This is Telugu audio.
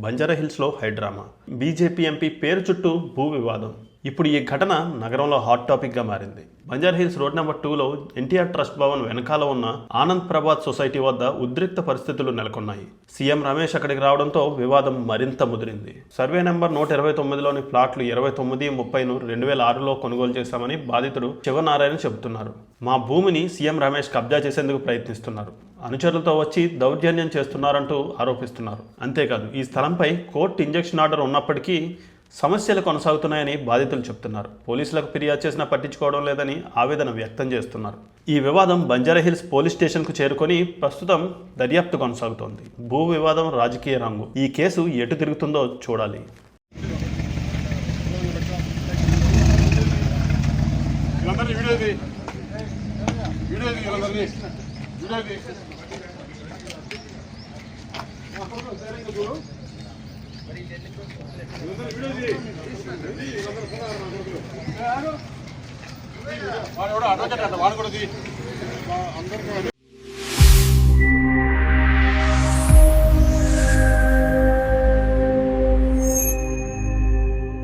బంజారాహిల్స్లో హైడ్రామా. బీజేపీ ఎంపీ పేరు చుట్టూ భూ వివాదం. ఇప్పుడు ఈ ఘటన నగరంలో హాట్ టాపిక్గా మారింది. బంజారాహిల్స్ రోడ్ నెంబర్ 2లో ఎన్టీఆర్ ట్రస్ట్ భవన్ వెనకాల ఉన్న ఆనంద్ ప్రభాత్ సొసైటీ వద్ద ఉద్రిక్త పరిస్థితులు నెలకొన్నాయి. సీఎం రమేష్ అక్కడికి రావడంతో వివాదం మరింత ముదిరింది. సర్వే నెంబర్ 129లోని ప్లాట్లు 29, 30ను 2006లో కొనుగోలు చేశామని బాధితుడు శివనారాయణ చెబుతున్నారు. మా భూమిని సీఎం రమేష్ కబ్జా చేసేందుకు ప్రయత్నిస్తున్నారు, అనుచరులతో వచ్చి దౌర్జన్యం చేస్తున్నారంటూ ఆరోపిస్తున్నారు. అంతేకాదు ఈ స్థలంపై కోర్టు ఇంజెక్షన్ ఆర్డర్ ఉన్నప్పటికీ సమస్యలు కొనసాగుతున్నాయని బాధితులు చెప్తున్నారు. పోలీసులకు ఫిర్యాదు చేసినా పట్టించుకోవడం లేదని ఆవేదన వ్యక్తం చేస్తున్నారు. ఈ వివాదం బంజారాహిల్స్ పోలీస్ స్టేషన్కు చేరుకొని ప్రస్తుతం దర్యాప్తు కొనసాగుతోంది. భూ వివాదం రాజకీయ రంగు. ఈ కేసు ఎటు తిరుగుతుందో చూడాలి. వాడు అడ్వకేట్ అంట, వాడు కూడా